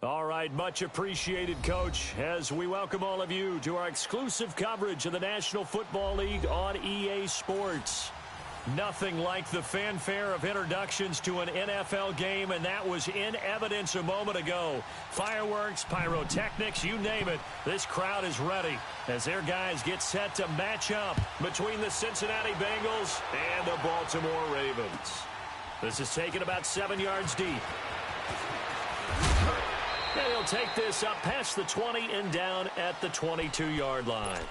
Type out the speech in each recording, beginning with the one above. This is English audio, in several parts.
All right, much appreciated, Coach, as we welcome all of you to our exclusive coverage of the National Football League on EA Sports. Nothing like the fanfare of introductions to an NFL game, and that was in evidence a moment ago. Fireworks, pyrotechnics, you name it, this crowd is ready as their guys get set to match up between the Cincinnati Bengals and the Baltimore Ravens. This is taken about 7 yards deep. And he'll take this up past the 20 and down at the 22-yard line.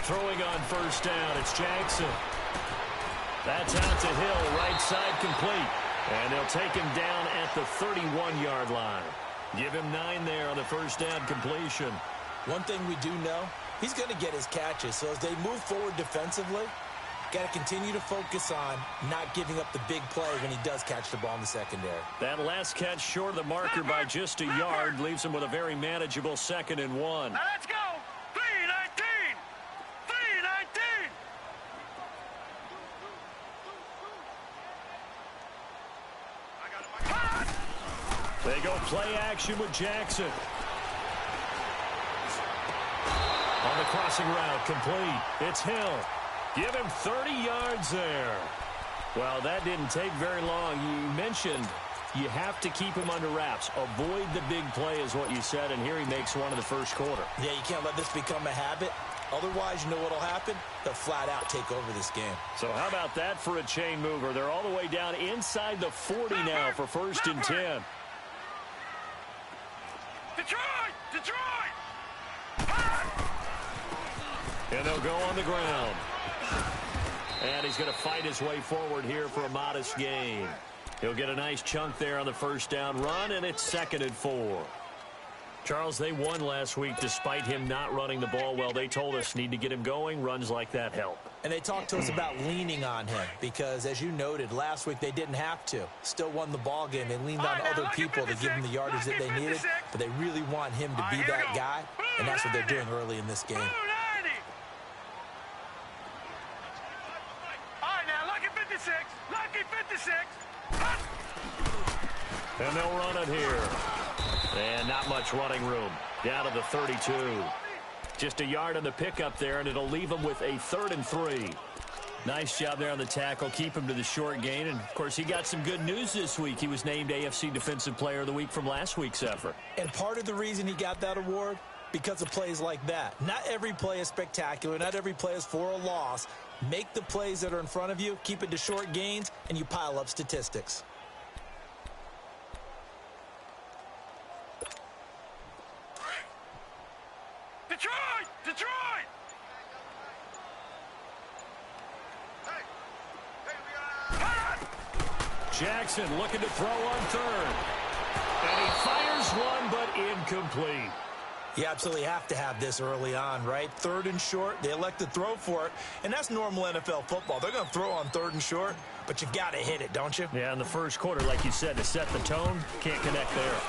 Throwing on first down, it's Jackson. That's out to Hill, right side complete. And they'll take him down at the 31-yard line. Give him 9 there on the first down completion. One thing we do know, he's going to get his catches. So as they move forward defensively, got to continue to focus on not giving up the big play when he does catch the ball in the secondary. That last catch short of the marker by just a yard leaves him with a very manageable 2nd and 1. Now let's go. 3-19. 3-19. They go play action with Jackson. On the crossing route, complete. It's Hill. Give him 30 yards there. Well, that didn't take very long. You mentioned you have to keep him under wraps. Avoid the big play is what you said, and here he makes one in the first quarter. Yeah, you can't let this become a habit. Otherwise, you know what will happen? They'll flat out take over this game. So how about that for a chain mover? They're all the way down inside the 40 now for 1st and 10. Detroit! Detroit! And they'll go on the ground. And he's going to fight his way forward here for a modest gain. He'll get a nice chunk there on the first down run, and it's 2nd and 4. Charles, they won last week despite him not running the ball well. They told us need to get him going. Runs like that help. And they talked to us about leaning on him because, as you noted, last week they didn't have to. Still won the ball game. They leaned on other people to give them the yardage that they needed, but they really want him to be that guy, and that's what they're doing early in this game. All right, now, lucky 56. Lucky 56. And they'll run it here. And not much running room. Down to the 32. Just a yard on the pickup there, and it'll leave him with a 3rd and 3. Nice job there on the tackle. Keep him to the short gain. And, of course, he got some good news this week. He was named AFC Defensive Player of the Week from last week's effort. And part of the reason he got that award, because of plays like that. Not every play is spectacular. Not every play is for a loss. Make the plays that are in front of you, keep it to short gains, and you pile up statistics. Detroit! Detroit! Jackson looking to throw on 3rd. And he fires one, but incomplete. You absolutely have to have this early on, right? 3rd and short, they elect to throw for it, and that's normal NFL football. They're going to throw on 3rd and short, but you've got to hit it, don't you? Yeah, in the first quarter, like you said, to set the tone, can't connect there.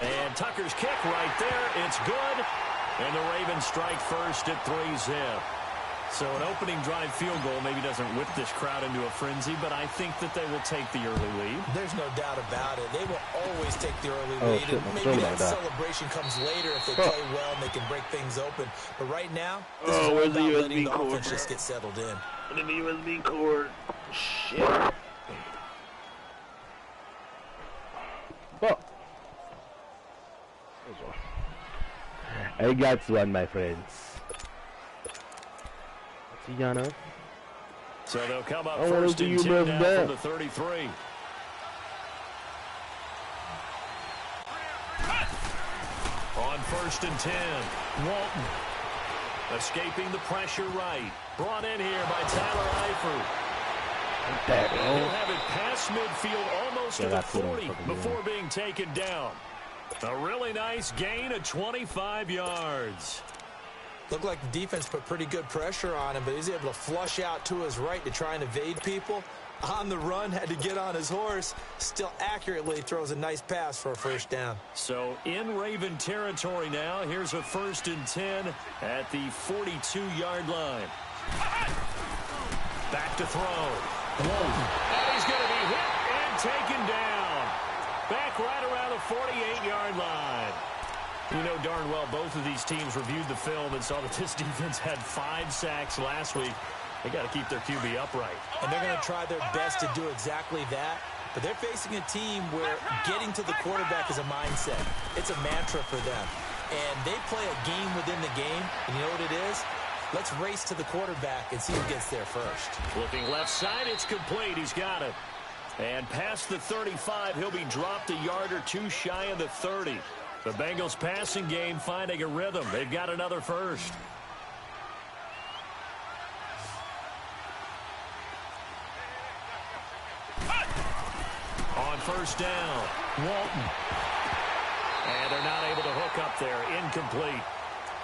And Tucker's kick right there, it's good. And the Ravens strike first at 3-zip. So an opening drive field goal maybe doesn't whip this crowd into a frenzy, but I think that they will take the early lead. There's no doubt about it. They will always take the early lead. Shit, And maybe that celebration comes later if they play well and they can break things open. But right now, this is all about letting the offense just get settled in. What the USB cord? Shit. Oh. I got one, my friends. Yana. So they'll come up 1st and 10 now from the 33. On 1st and 10, Walton. Escaping the pressure right. Brought in here by Tyler Eifert. He'll have it past midfield almost to the 40 before being taken down. A really nice gain of 25 yards. Looked like the defense put pretty good pressure on him, but he's able to flush out to his right to try and evade people. On the run, had to get on his horse. Still accurately throws a nice pass for a first down. So in Raven territory now. Here's a 1st and 10 at the 42-yard line. Back to throw. And he's going to be hit and taken down. Back right around the 48-yard line. You know darn well both of these teams reviewed the film and saw that this defense had 5 sacks last week. They got to keep their QB upright. And they're going to try their best to do exactly that. But they're facing a team where getting to the quarterback is a mindset. It's a mantra for them. And they play a game within the game. And you know what it is? Let's race to the quarterback and see who gets there first. Looking left side, it's complete. He's got it. And past the 35, he'll be dropped a yard or two shy of the 30. The Bengals passing game finding a rhythm. They've got another first. On first down, Walton. And they're not able to hook up there. Incomplete.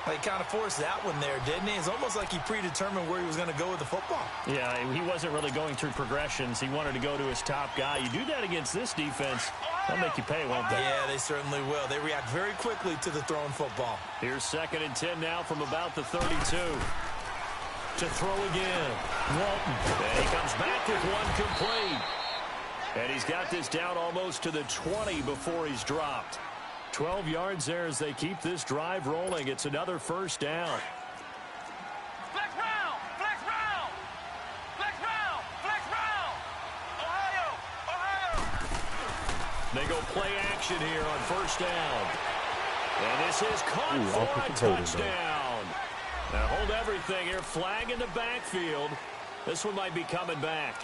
He kind of forced that one there, didn't he? It's almost like he predetermined where he was going to go with the football. Yeah, he wasn't really going through progressions. He wanted to go to his top guy. You do that against this defense, they'll make you pay, won't they? Yeah, they certainly will. They react very quickly to the thrown football. Here's 2nd and 10 now from about the 32. To throw again. Walton. And he comes back with one complete. And he's got this down almost to the 20 before he's dropped. 12 yards there as they keep this drive rolling. It's another first down. Flex round! Flex round! Flex round! Flex round! Ohio! Ohio! They go play action here on first down. And this is caught for a touchdown. Now hold everything here. Flag in the backfield. This one might be coming back.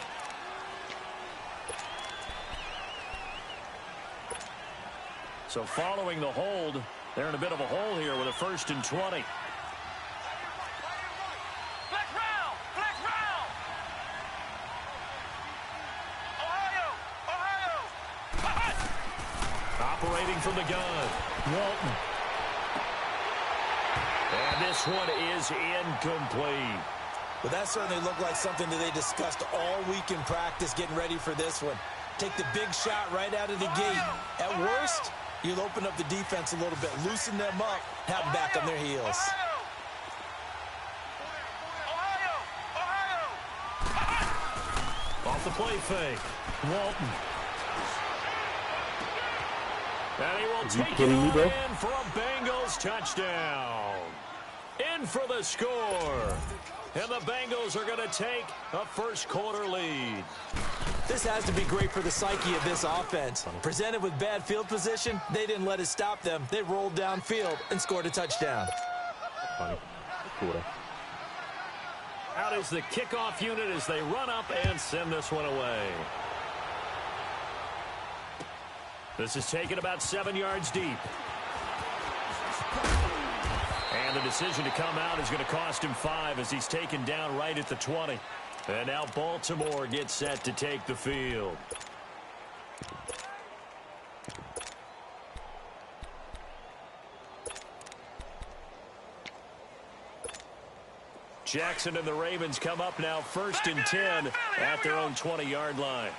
So following the hold, they're in a bit of a hole here with a 1st and 20. Flex round! Flex round! Ohio! Ohio! Operating from the gun, Walton. And this one is incomplete. Well, that certainly looked like something that they discussed all week in practice getting ready for this one. Take the big shot right out of the gate. At worst, you'll open up the defense a little bit, loosen them up, have them back on their heels. Off the play fake, Walton. And he will take it on in for a Bengals touchdown. In for the score. And the Bengals are going to take a first-quarter lead. This has to be great for the psyche of this offense. Presented with bad field position, they didn't let it stop them. They rolled downfield and scored a touchdown. Out is the kickoff unit as they run up and send this one away. This is taken about 7 yards deep. And the decision to come out is going to cost him 5 as he's taken down right at the 20. And now Baltimore gets set to take the field. Jackson and the Ravens come up now 1st and 10 at their own 20-yard line.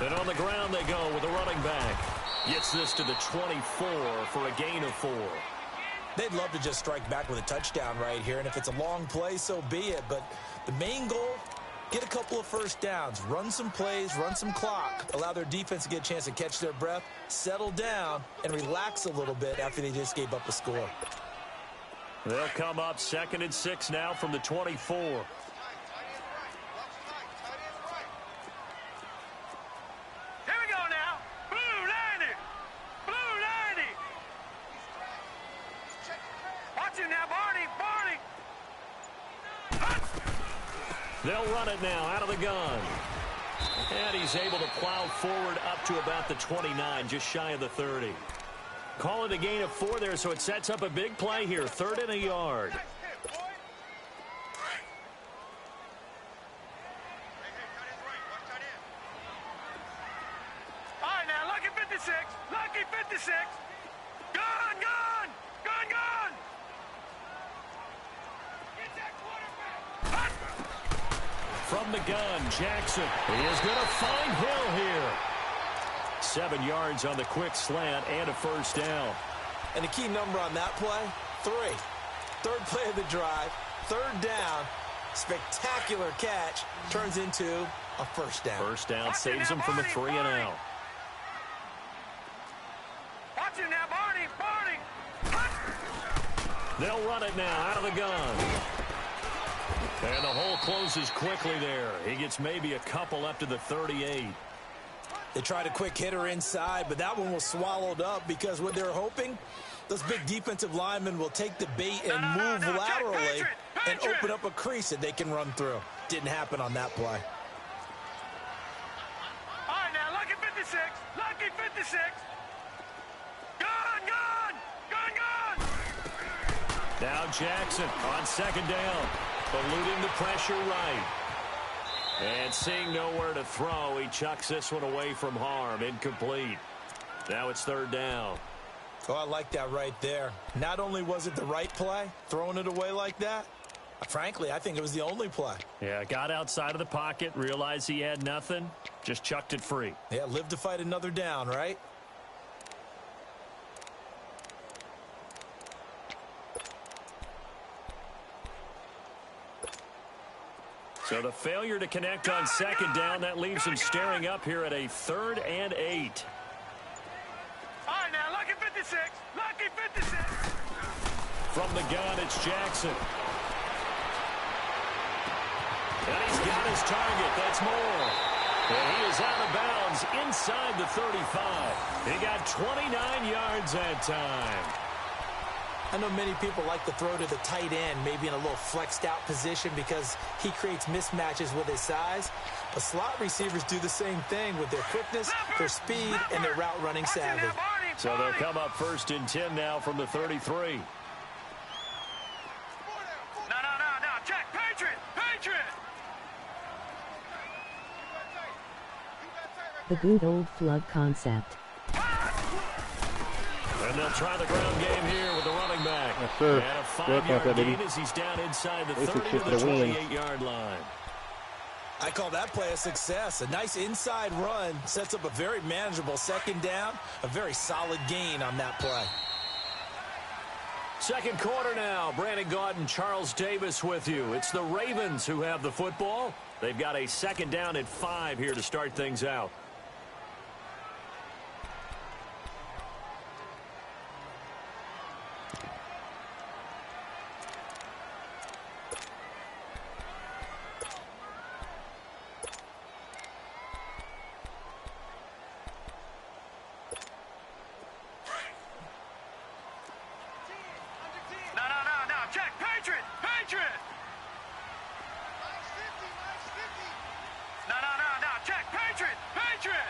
And on the ground they go with a running back. Gets this to the 24 for a gain of 4. They'd love to just strike back with a touchdown right here, and if it's a long play, so be it. But the main goal, get a couple of first downs, run some plays, run some clock, allow their defense to get a chance to catch their breath, settle down, and relax a little bit after they just gave up a score. They'll come up 2nd and 6 now from the 24. Here we go now. Blue 90. Blue 90. Watch it now, Barney. Barney. They'll run it now out of the gun. And he's able to plow forward up to about the 29, just shy of the 30. Call it a gain of 4 there, so it sets up a big play here. 3rd and a yard. All right, now, lucky 56. Lucky 56. Gone, gone. Gone, gone. Get that quarterback. From the gun, Jackson is going to find Hill here. 7 yards on the quick slant and a first down. And the key number on that play, 3. 3rd play of the drive, 3rd down, spectacular catch, turns into a first down. First down saves him from a 3 and out. Watch him now, Barney, Barney. They'll run it now out of the gun. And the hole closes quickly there. He gets maybe a couple up to the 38. They tried a quick hitter inside, but that one was swallowed up because what they're hoping, those big defensive linemen will take the bait and move laterally and open up a crease that they can run through. Didn't happen on that play. All right, now, lucky 56. Lucky 56. Gone, gone. Gone, gone. Now Jackson on 2nd down. Eluding the pressure right. And seeing nowhere to throw, he chucks this one away from harm. Incomplete. Now it's 3rd down. Oh, I like that right there. Not only was it the right play, throwing it away like that, frankly, I think it was the only play. Yeah, got outside of the pocket, realized he had nothing, just chucked it free. Yeah, live to fight another down, right? So the failure to connect on 2nd down, that leaves him staring up here at a 3rd and 8. All right, now, lucky 56. Lucky 56. From the gun, it's Jackson. And he's got his target. That's Moore. And he is out of bounds inside the 35. He got 29 yards that time. I know many people like to throw to the tight end, maybe in a little flexed out position because he creates mismatches with his size. But slot receivers do the same thing with their quickness, their speed, and their route running savvy. So they'll come up 1st and 10 now from the 33. No, check, Patriot, Patriot. The good old flood concept. And they'll try the ground game here with the running back. Yes, sir. And a 5-yard gain as he's down inside the 30 to the 28-yard line. I call that play a success. A nice inside run sets up a very manageable 2nd down, a very solid gain on that play. 2nd quarter now. Brandon Gaudin, Charles Davis with you. It's the Ravens who have the football. They've got a 2nd down at 5 here to start things out. No, check, Patriot, Patriot. No, check, Patriot, Patriot.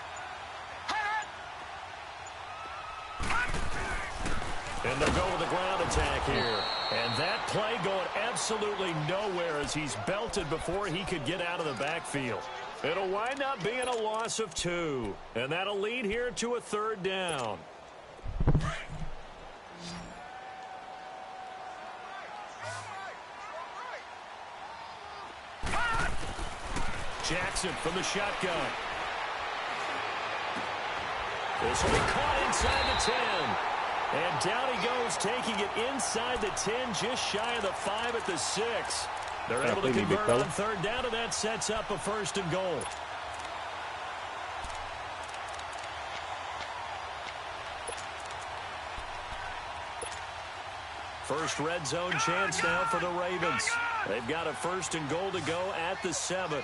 And they'll go with the ground attack here. And that play going absolutely nowhere as he's belted before he could get out of the backfield. It'll wind up being a loss of 2. And that'll lead here to a 3rd down. Jackson from the shotgun. This will be caught inside the 10. And down he goes, taking it inside the 10, just shy of the 5 at the 6. They're able to convert on 3rd down, and that sets up a 1st and goal. First red zone chance now for the Ravens. They've got a 1st and goal to go at the 7.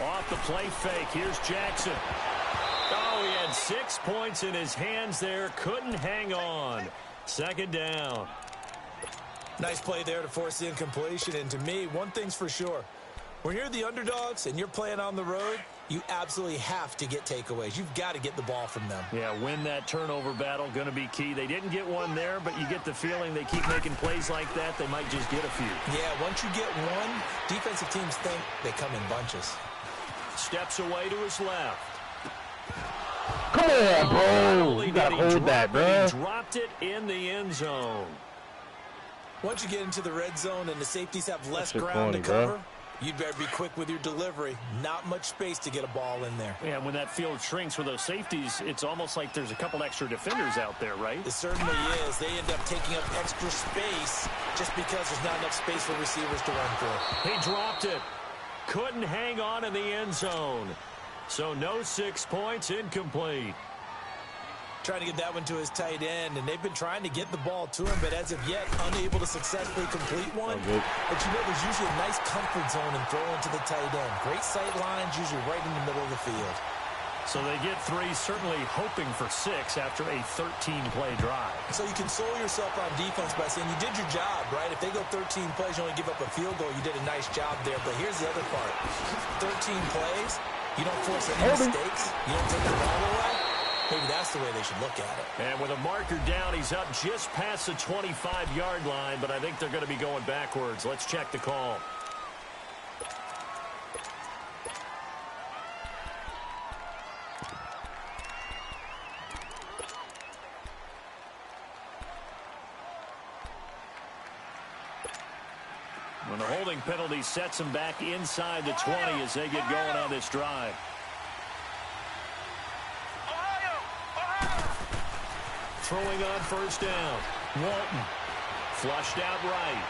Off the play fake. Here's Jackson. Oh, he had 6 points in his hands there. Couldn't hang on. 2nd down. Nice play there to force the incompletion. And to me, one thing's for sure. When you're the underdogs and you're playing on the road, You absolutely have to get takeaways. You've got to get the ball from them. Yeah, win that turnover battle, going to be key. They didn't get one there, but you get the feeling they keep making plays like that, they might just get a few. Yeah, once you get one, defensive teams think they come in bunches. Steps away to his left. Come on, bro. You got to hold that, bro. He dropped it in the end zone. Once you get into the red zone and the safeties have less That's ground corny, to cover, bro. you'd better be quick with your delivery. Not much space to get a ball in there. Yeah, when that field shrinks with those safeties, it's almost like there's a couple extra defenders out there, right? It certainly is. They end up taking up extra space just because there's not enough space for receivers to run through. He dropped it. Couldn't hang on in the end zone. So no 6 points, incomplete. Trying to get that one to his tight end, and they've been trying to get the ball to him, but as of yet, unable to successfully complete one. But you know, there's usually a nice comfort zone in throwing to the tight end. Great sight lines, usually right in the middle of the field. So they get 3, certainly hoping for 6 after a 13-play drive. So you console yourself on defense by saying you did your job, right? If they go 13 plays, you only give up a field goal, you did a nice job there. But here's the other part. 13 plays, you don't force any mistakes, you don't take the ball away. Maybe that's the way they should look at it. And with a marker down, he's up just past the 25-yard line, but I think they're going to be going backwards. Let's check the call. When the holding penalty sets him back inside the 20 as they get going on this drive. Throwing on first down. Walton flushed out right.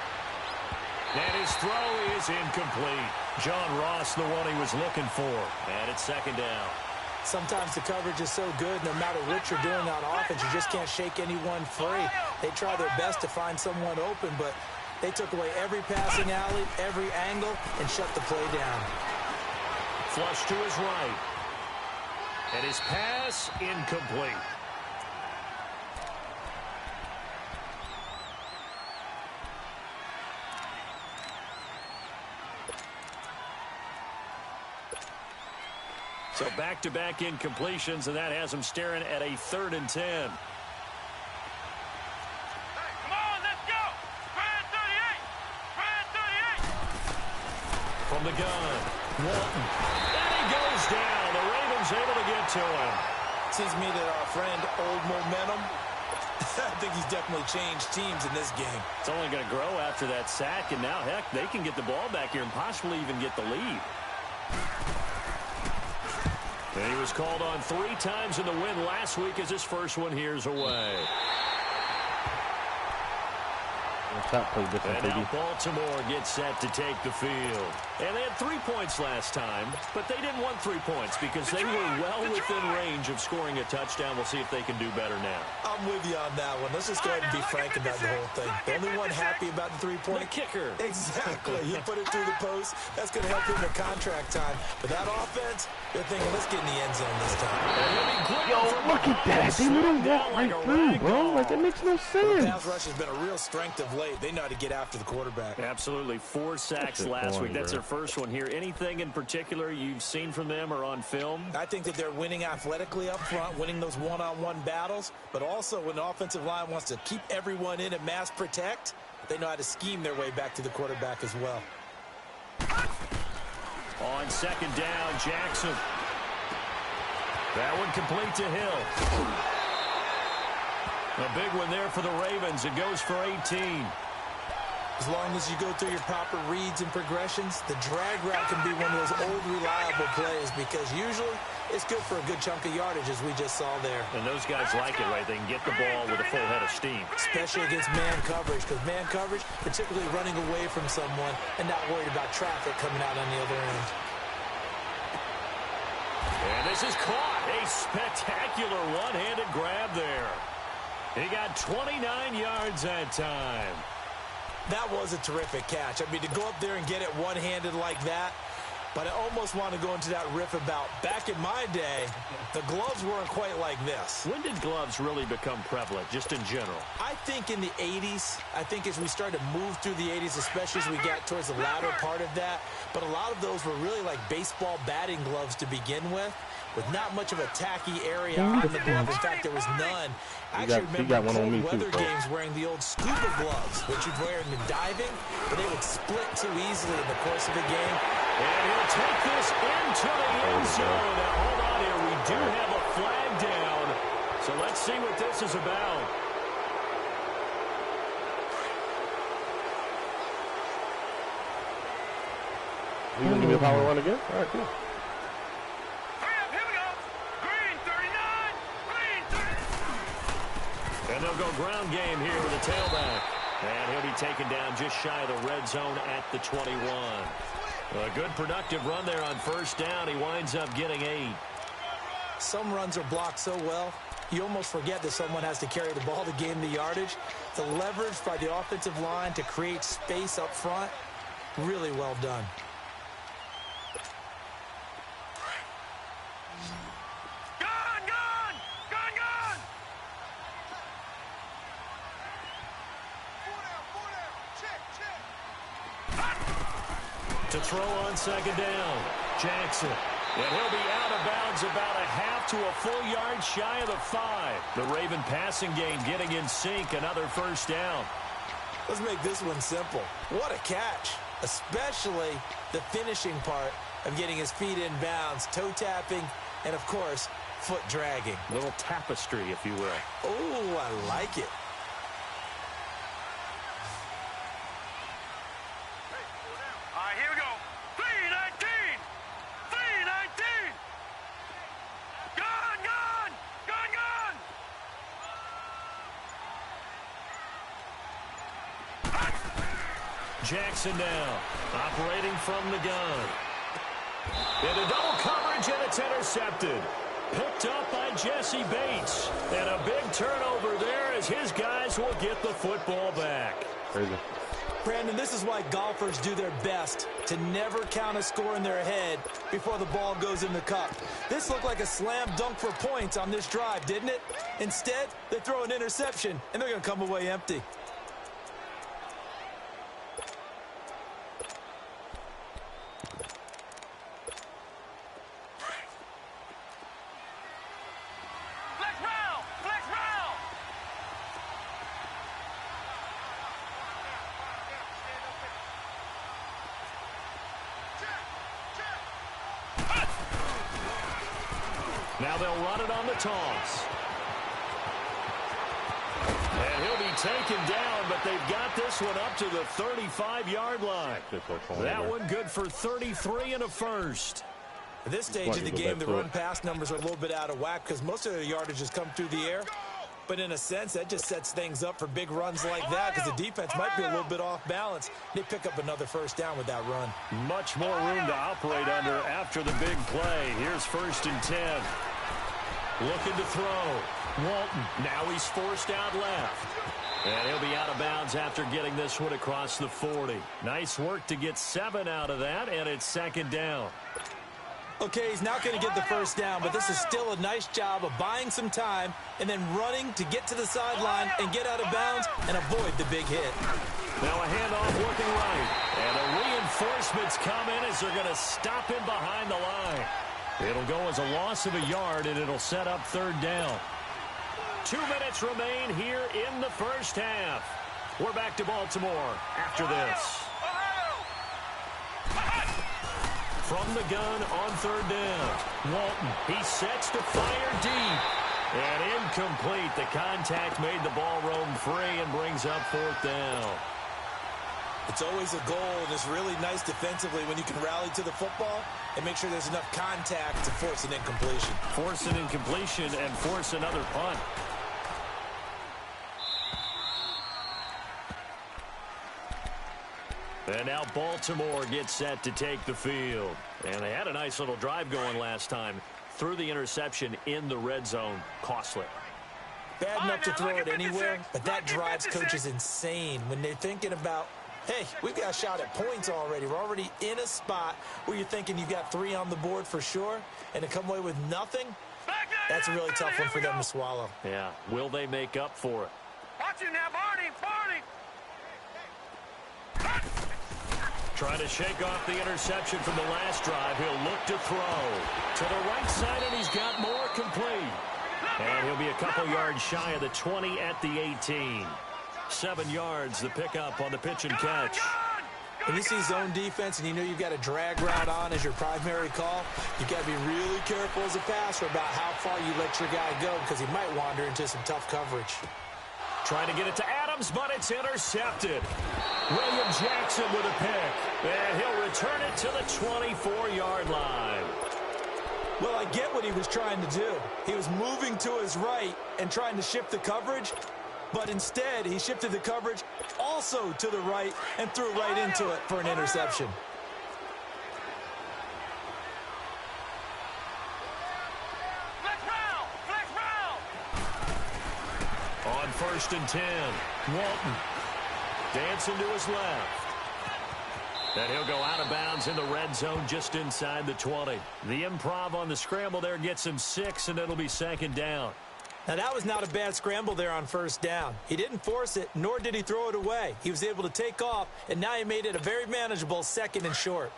And his throw is incomplete. John Ross, the one he was looking for. And it's second down. Sometimes the coverage is so good, no matter what you're doing on offense, you just can't shake anyone free. They try their best to find someone open, but they took away every passing alley, every angle, and shut the play down. Flush to his right. And his pass incomplete. So back-to-back incompletions, and that has him staring at a 3rd and 10. Hey, come on, let's go! Brad 38! Brad 38! From the gun, Walton. And he goes down. The Ravens able to get to him. Seems to me that our friend, Old Momentum, I think he's definitely changed teams in this game. It's only going to grow after that sack, and now, heck, they can get the ball back here and possibly even get the lead. And he was called on 3 times in the win last week as his first one here's away. And now Baltimore gets set to take the field. And they had 3 points last time, but they didn't want 3 points because they were well within range of scoring a touchdown. We'll see if they can do better now. I'm with you on that one. Let's just go ahead and be frank about the whole thing. The only one happy about the 3-point. The kicker. Exactly. You put it through the post. That's going to help him in contract time. But that offense, they're thinking, let's get in the end zone this time. Yo, look at that. They let him walk right through, bro. Like, that makes no sense. The pass rush has been a real strength of late. They know how to get after the quarterback. Absolutely. 4 sacks last week. That's their first one here. Anything in particular you've seen from them or on film? I think that they're winning athletically up front, winning those one-on-one battles, but also when the offensive line wants to keep everyone in and mass protect, they know how to scheme their way back to the quarterback as well. On second down, Jackson. That one complete to Hill. A big one there for the Ravens. It goes for 18. As long as you go through your proper reads and progressions, the drag route can be one of those old reliable plays because usually it's good for a good chunk of yardage as we just saw there. And those guys like it, right? They can get the ball with a full head of steam. Especially against man coverage because man coverage, particularly running away from someone and not worried about traffic coming out on the other end. And this is caught. A spectacular one-handed grab there. He got 29 yards that time. That was a terrific catch. I mean, to go up there and get it one-handed like that, But I almost want to go into that riff about back in my day, the gloves weren't quite like this. When did gloves really become prevalent, just in general? I think in the 80s. I think as we started to move through the 80s, especially as we got towards the latter part of that. But a lot of those were really like baseball batting gloves to begin with not much of a tacky area on the glove. In fact, there was none. I actually remember cold weather games wearing the old scuba gloves, which you'd wear in diving, but they would split too easily in the course of the game. And he'll take this into the end zone. Now, hold on here. We do have a flag down. So let's see what this is about. You gonna give me a power run again? All right, cool. And they'll go ground game here with a tailback. And he'll be taken down just shy of the red zone at the 21. A good productive run there on first down. He winds up getting 8. Some runs are blocked so well, you almost forget that someone has to carry the ball to gain the yardage. The leverage by the offensive line to create space up front, really well done. To throw on second down, Jackson. And he'll be out of bounds about a half to a full yard shy of the 5. The Raven passing game getting in sync, another first down. Let's make this one simple. What a catch, especially the finishing part of getting his feet in bounds, toe tapping, and of course, foot dragging. Little tapestry, if you will. Oh, I like it. Jackson now, operating from the gun. Into double coverage, and it's intercepted. Picked up by Jesse Bates. And a big turnover there as his guys will get the football back. Crazy. Brandon, this is why golfers do their best to never count a score in their head before the ball goes in the cup. This looked like a slam dunk for points on this drive, didn't it? Instead, they throw an interception, and they're going to come away empty. Now they'll run it on the toss. And he'll be taken down, but they've got this one up to the 35-yard line. That one good for 33 and a first. At this stage of the game, the run-pass numbers are a little bit out of whack because most of their yardage has come through the air. But in a sense, that just sets things up for big runs like that because the defense might be a little bit off balance. They pick up another first down with that run. Much more room to operate under after the big play. Here's 1st and 10. Looking to throw. Walton. Now he's forced out left. And he'll be out of bounds after getting this one across the 40. Nice work to get 7 out of that, and it's 2nd down. Okay, he's not going to get the first down, but this is still a nice job of buying some time and then running to get to the sideline and get out of bounds and avoid the big hit. Now a handoff looking right. And the reinforcements come in as they're going to stop him behind the line. It'll go as a loss of a yard, and it'll set up 3rd down. 2 minutes remain here in the first half. We're back to Baltimore after this. From the gun on 3rd down. Walton, he sets to fire deep. And incomplete. The contact made the ball roam free and brings up 4th down. It's always a goal, and it's really nice defensively when you can rally to the football and make sure there's enough contact to force an incompletion. Force an incompletion and force another punt. And now Baltimore gets set to take the field. And they had a nice little drive going last time. Threw the interception in the red zone. Costly. Bad enough to throw it anywhere, but that drives coaches insane when they're thinking about Hey, we've got a shot at points already. We're already in a spot where you're thinking you've got 3 on the board for sure, and to come away with nothing, that's a really tough one for them to swallow. Yeah, will they make up for it? Watch you now, Barney, Barney. Trying to shake off the interception from the last drive. He'll look to throw. To the right side, and he's got more complete. And he'll be a couple yards shy of the 20 at the 18. 7 yards, the pickup on the pitch and catch. When you see zone defense and you know you've got a drag route on as your primary call, you've got to be really careful as a passer about how far you let your guy go because he might wander into some tough coverage. Trying to get it to Adams, but it's intercepted. William Jackson with a pick. And he'll return it to the 24-yard line. Well, I get what he was trying to do. He was moving to his right and trying to shift the coverage, but instead he shifted the coverage also to the right and threw right into it for an interception. On 1st and 10, Walton dancing to his left. And he'll go out of bounds in the red zone just inside the 20. The improv on the scramble there gets him 6, and it'll be 2nd down. Now, that was not a bad scramble there on 1st down. He didn't force it, nor did he throw it away. He was able to take off, and now he made it a very manageable 2nd and short.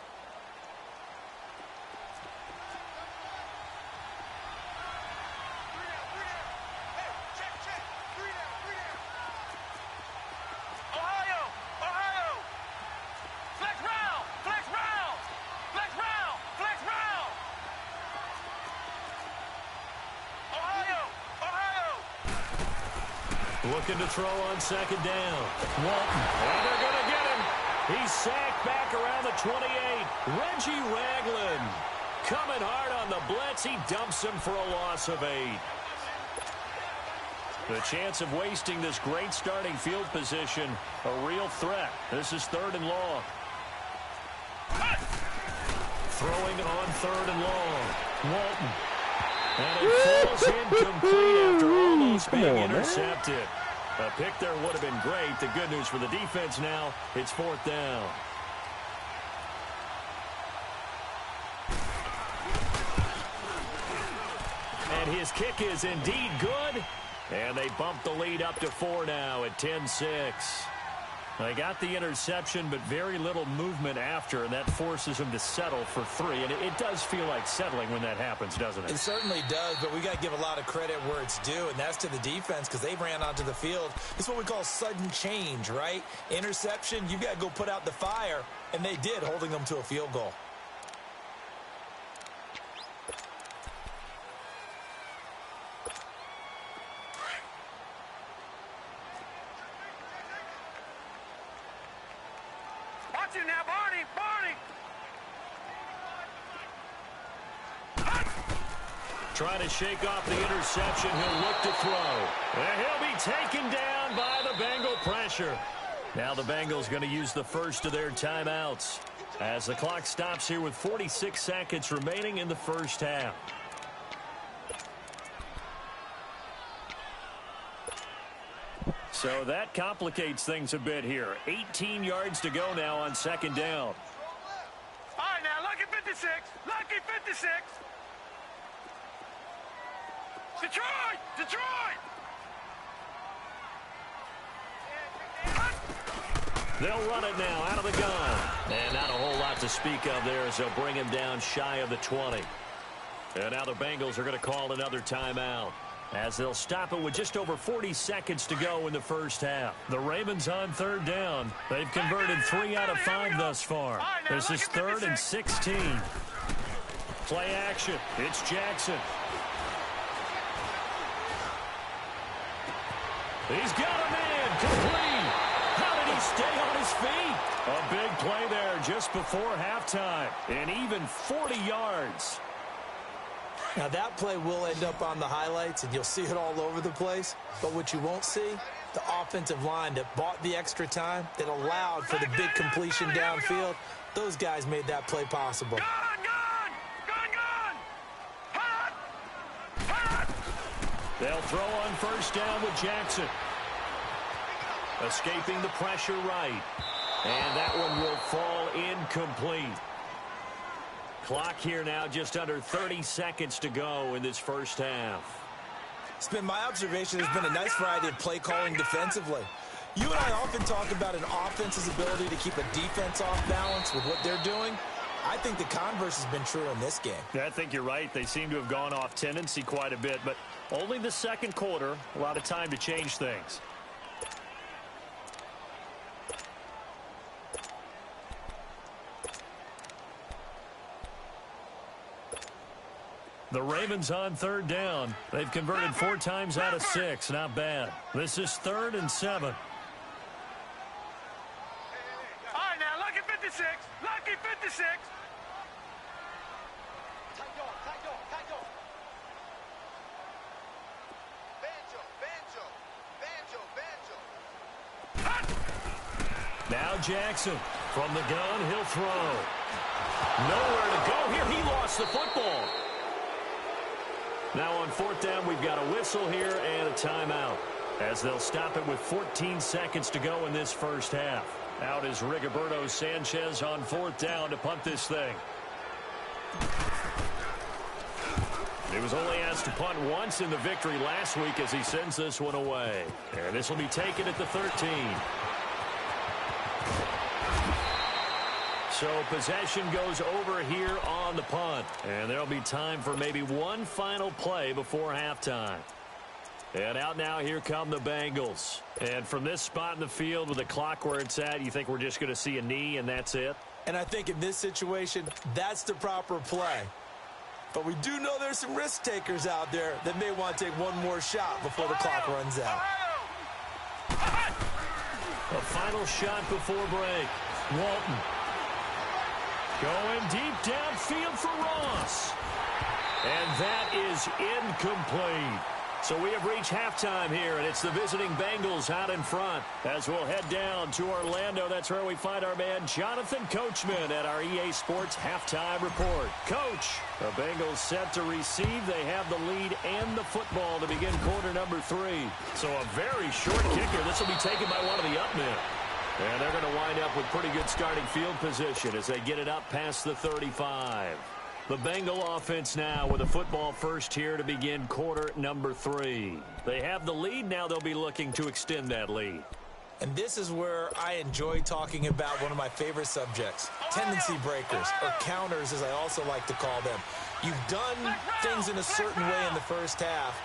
Looking to throw on 2nd down. Walton. And they're going to get him. He's sacked back around the 28. Reggie Ragland coming hard on the blitz. He dumps him for a loss of 8. The chance of wasting this great starting field position, a real threat. This is 3rd and long. Throwing on 3rd and long. Walton. And it falls incomplete after almost being intercepted. A pick there would have been great. The good news for the defense now, it's 4th down. And his kick is indeed good. And they bump the lead up to 4 now at 10-6. They got the interception, but very little movement after, and that forces him to settle for 3. And it does feel like settling when that happens, doesn't it? It certainly does, but we got to give a lot of credit where it's due, and that's to the defense because they ran onto the field. It's what we call sudden change, right? Interception, you've got to go put out the fire, and they did, holding them to a field goal. You now, Barney, Barney. Trying to shake off the interception. He'll look to throw. And he'll be taken down by the Bengal pressure. Now the Bengals going to use the first of their timeouts as the clock stops here with 46 seconds remaining in the first half. So that complicates things a bit here. 18 yards to go now on 2nd down. All right, now, lucky 56. Lucky 56. Detroit! Detroit! They'll run it now out of the gun. And not a whole lot to speak of there as they'll bring him down shy of the 20. And now the Bengals are going to call another timeout, as they'll stop it with just over 40 seconds to go in the first half. The Ravens on 3rd down. They've converted 3 out of 5 thus far. This is 3rd and 16. Play action. It's Jackson. He's got a man complete. How did he stay on his feet? A big play there just before halftime. And even 40 yards. Now, that play will end up on the highlights, and you'll see it all over the place. But what you won't see, the offensive line that bought the extra time, that allowed for the big completion downfield, those guys made that play possible. Gun! Hot! Hot! They'll throw on 1st down with Jackson. Escaping the pressure right. And that one will fall incomplete. Clock here now, just under 30 seconds to go in this first half. It's been my observation there's been a nice variety of play calling defensively. You and I often talk about an offense's ability to keep a defense off balance with what they're doing. I think the converse has been true in this game. Yeah, I think you're right. They seem to have gone off tendency quite a bit, but only the second quarter, a lot of time to change things. The Ravens on third down. They've converted 4 times out of 6. Not bad. This is 3rd and 7. All right, now, lucky 56. Lucky 56. Now Jackson from the gun. He'll throw. Nowhere to go here. He lost the football. Now on 4th down, we've got a whistle here and a timeout, as they'll stop it with 14 seconds to go in this first half. Out is Rigoberto Sanchez on 4th down to punt this thing. He was only asked to punt once in the victory last week as he sends this one away. And this will be taken at the 13. So possession goes over here on the punt. And there'll be time for maybe one final play before halftime. And out now, here come the Bengals. And from this spot in the field with the clock where it's at, you think we're just going to see a knee and that's it? And I think in this situation, that's the proper play. But we do know there's some risk takers out there that may want to take one more shot before the clock runs out. A final shot before break. Walton. Going deep downfield for Ross. And that is incomplete. So we have reached halftime here, and it's the visiting Bengals out in front. As we'll head down to Orlando, that's where we find our man Jonathan Coachman at our EA Sports Halftime Report. Coach, the Bengals set to receive. They have the lead and the football to begin quarter number 3. So a very short kicker. This will be taken by one of the up men. And they're going to wind up with pretty good starting field position as they get it up past the 35. The Bengal offense now with a football first here to begin quarter number 3. They have the lead. Now they'll be looking to extend that lead. And this is where I enjoy talking about one of my favorite subjects, tendency breakers, or counters as I also like to call them. You've done things in a certain way in the first half,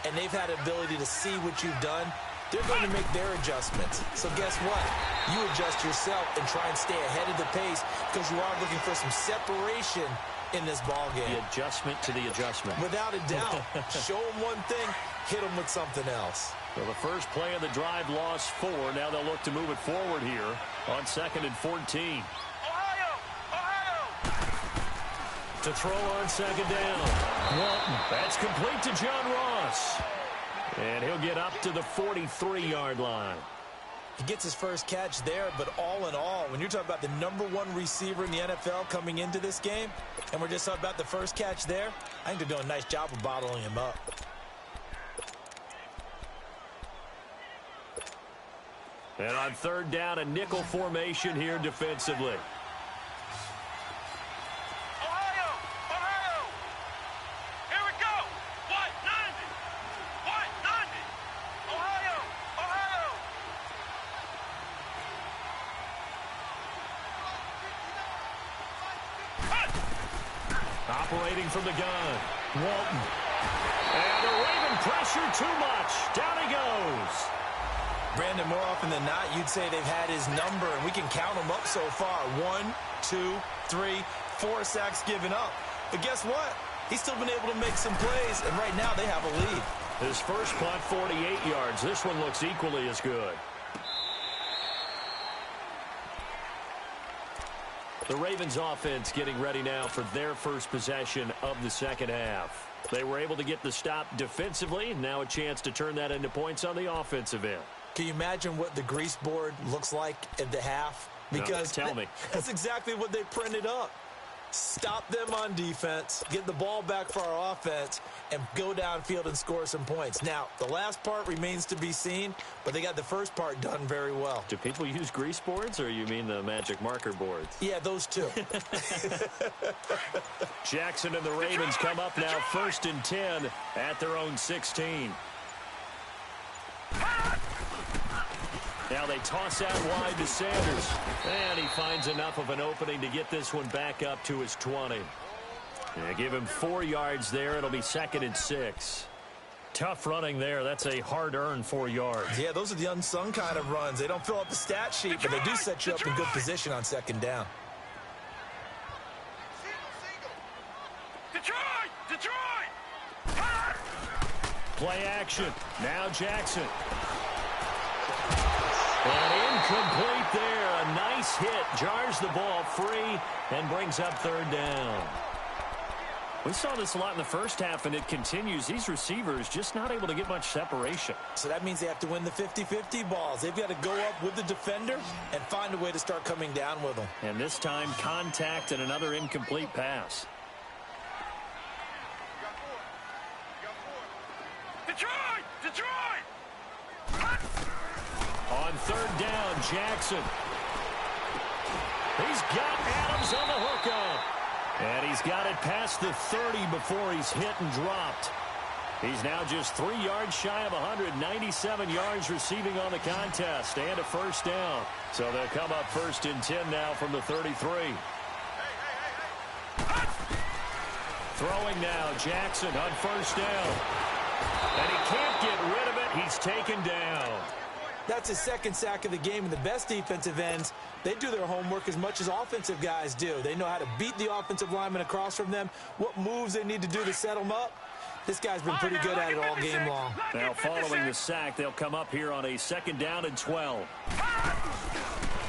and they've had the ability to see what you've done. They're going to make their adjustments. So guess what? You adjust yourself and try and stay ahead of the pace because you are looking for some separation in this ball game. The adjustment to the adjustment. Without a doubt. Show them one thing, hit them with something else. Well, the first play of the drive lost 4. Now they'll look to move it forward here on 2nd and 14. Ohio! To throw on 2nd down. Walton. That's complete to John Ross. And he'll get up to the 43-yard line. He gets his first catch there, but all in all, when you're talking about the #1 receiver in the NFL coming into this game, and we're just talking about the first catch there, I think they're doing a nice job of bottling him up. And on 3rd down, a nickel formation here defensively. Operating from the gun, Walton. And the Raven pressure too much. Down he goes. Brandon, more often than not, you'd say they've had his number, and we can count them up so far. 1, 2, 3, 4 sacks given up. But guess what? He's still been able to make some plays, and right now they have a lead. His first punt, 48 yards. This one looks equally as good. The Ravens offense getting ready now for their first possession of the second half. They were able to get the stop defensively, and now a chance to turn that into points on the offensive end. Can you imagine what the grease board looks like at the half? Because no, tell me. That's exactly what they printed up. Stop them on defense, get the ball back for our offense, and go downfield and score some points. Now, the last part remains to be seen, but they got the first part done very well. Do people use grease boards, or you mean the magic marker boards? Yeah, those two. Jackson and the Ravens come up now 1st and 10 at their own 16. Now they toss out wide to Sanders. And he finds enough of an opening to get this one back up to his 20. Yeah, give him 4 yards there. It'll be 2nd and 6. Tough running there. That's a hard-earned 4 yards. Yeah, those are the unsung kind of runs. They don't fill up the stat sheet, but they do set you up in good position on 2nd down. Detroit! Play action. Now Jackson. And incomplete there. A nice hit. Jars the ball free and brings up 3rd down. We saw this a lot in the first half, and it continues. These receivers just not able to get much separation. So that means they have to win the 50-50 balls. They've got to go up with the defender and find a way to start coming down with them. And this time, contact and another incomplete pass. Detroit! Detroit! On 3rd down, Jackson. He's got Adams on the hookup. And he's got it past the 30 before he's hit and dropped. He's now just 3 yards shy of 197 yards receiving on the contest and a 1st down. So they'll come up 1st and 10 now from the 33. Throwing now, Jackson on 1st down. And he can't get rid of it. He's taken down. That's his 2nd sack of the game, and the best defensive ends, they do their homework as much as offensive guys do. They know how to beat the offensive lineman across from them, what moves they need to do to set them up. This guy's been pretty good at it all game long. Now following the sack, they'll come up here on a 2nd down and 12.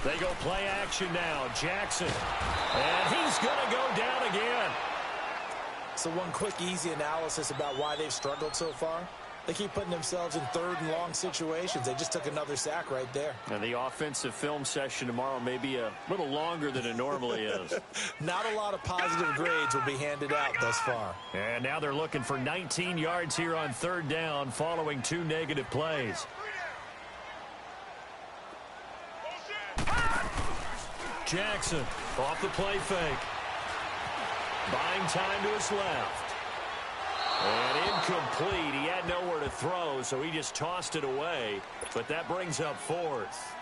They go play action now. Jackson. And he's going to go down again. So one quick, easy analysis about why they've struggled so far. They keep putting themselves in 3rd and long situations. They just took another sack right there. And the offensive film session tomorrow may be a little longer than it normally is. Not a lot of positive grades will be handed out thus far. And now they're looking for 19 yards here on 3rd down following 2 negative plays. Jackson off the play fake. Buying time to his left. And incomplete. He had nowhere to throw, so he just tossed it away. But that brings up 4th.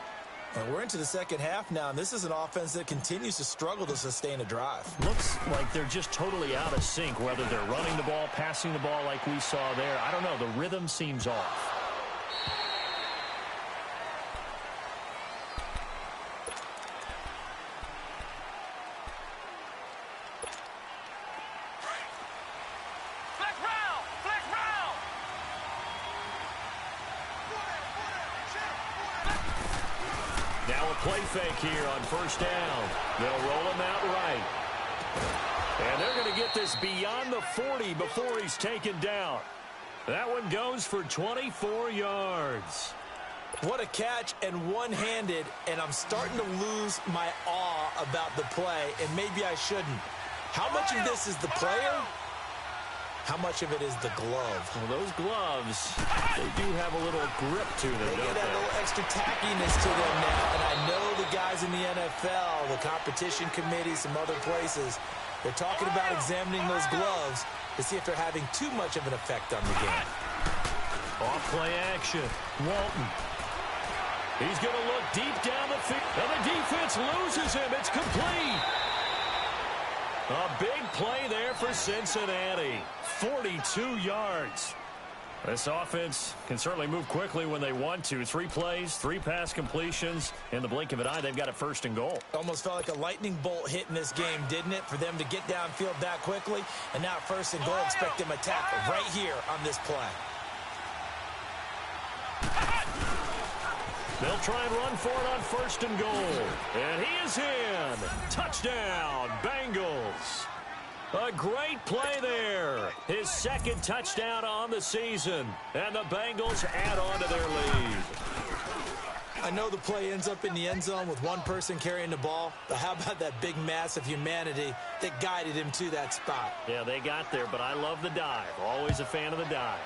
And we're into the 2nd half now, and this is an offense that continues to struggle to sustain a drive. Looks like they're just totally out of sync, whether they're running the ball, passing the ball like we saw there. I don't know. The rhythm seems off. Play fake here on 1st down. They'll roll him out right. And they're going to get this beyond the 40 before he's taken down. That one goes for 24 yards. What a catch, and one-handed, and I'm starting to lose my awe about the play, and maybe I shouldn't. How much of this is the player? How much of it is the glove? Well, those gloves, they do have a little grip to them, They don't get that little extra tackiness to them now. And I know the guys in the NFL, the competition committee, some other places, they're talking about examining those gloves to see if they're having too much of an effect on the game. Off play action. Walton. He's going to look deep down the field. And the defense loses him. It's complete. A big play there for Cincinnati. 42 yards. This offense can certainly move quickly when they want to. 3 plays, 3 pass completions. In the blink of an eye, they've got it 1st and goal. Almost felt like a lightning bolt hit in this game, didn't it? For them to get downfield that quickly. And now 1st and goal, expect them to attack right here on this play. They'll try and run for it on 1st and goal. And he is in. Touchdown, Bengals. A great play there. His 2nd touchdown on the season. And the Bengals add on to their lead. I know the play ends up in the end zone with one person carrying the ball, but how about that big mass of humanity that guided him to that spot? Yeah, they got there, but I love the dive. Always a fan of the dive.